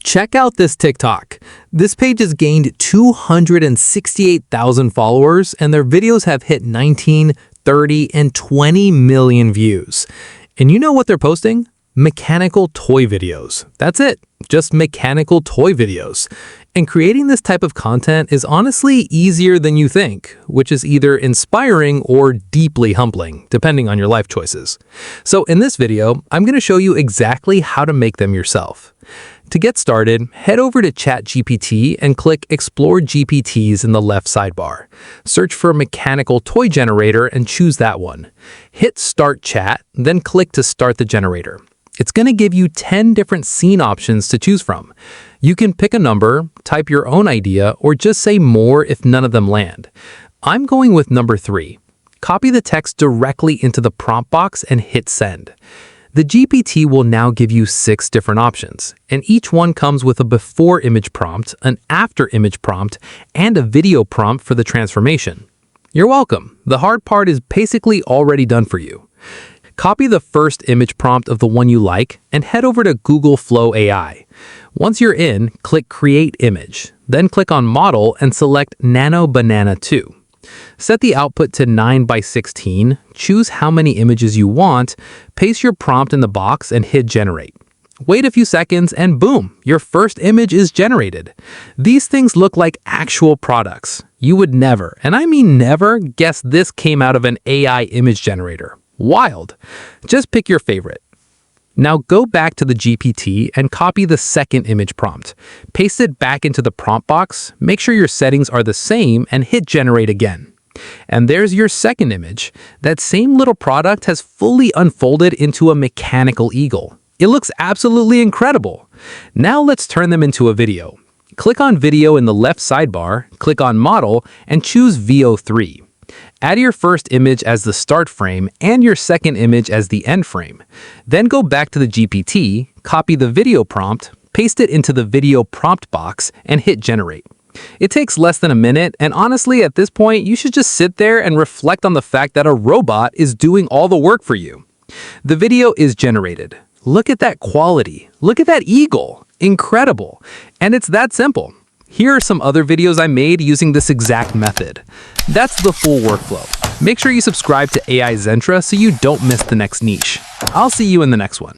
Check out this TikTok. This page has gained 268,000 followers, and their videos have hit 19, 30, and 20 million views. And you know what they're posting? Mechanical toy videos. That's it, just mechanical toy videos. And creating this type of content is honestly easier than you think, which is either inspiring or deeply humbling, depending on your life choices. So in this video, I'm going to show you exactly how to make them yourself. To get started, head over to ChatGPT and click Explore GPTs in the left sidebar. Search for Mechanical Toy Generator and choose that one. Hit Start Chat, then click to start the generator. It's going to give you 10 different scene options to choose from. You can pick a number, type your own idea, or just say more if none of them land. I'm going with number 3. Copy the text directly into the prompt box and hit send. The GPT will now give you 6 different options, and each one comes with a before image prompt, an after image prompt, and a video prompt for the transformation. You're welcome. The hard part is basically already done for you. Copy the first image prompt of the one you like and head over to Google Flow AI. Once you're in, click Create Image, then click on Model and select Nano Banana 2. Set the output to 9:16, choose how many images you want, paste your prompt in the box and hit Generate. Wait a few seconds and boom, your first image is generated. These things look like actual products. You would never, and I mean never, guess this came out of an AI image generator. Wild. Just pick your favorite. Now go back to the GPT and copy the second image prompt. Paste it back into the prompt box, make sure your settings are the same, and hit Generate again. And there's your second image. That same little product has fully unfolded into a mechanical eagle. It looks absolutely incredible. Now let's turn them into a video. Click on Video in the left sidebar, click on Model, and choose VO3. Add your first image as the start frame and your second image as the end frame. Then go back to the GPT, copy the video prompt, paste it into the video prompt box, and hit Generate. It takes less than a minute, and honestly, at this point, you should just sit there and reflect on the fact that a robot is doing all the work for you. The video is generated. Look at that quality. Look at that eagle. Incredible. And it's that simple. Here are some other videos I made using this exact method. That's the full workflow. Make sure you subscribe to AI Zentra so you don't miss the next niche. I'll see you in the next one.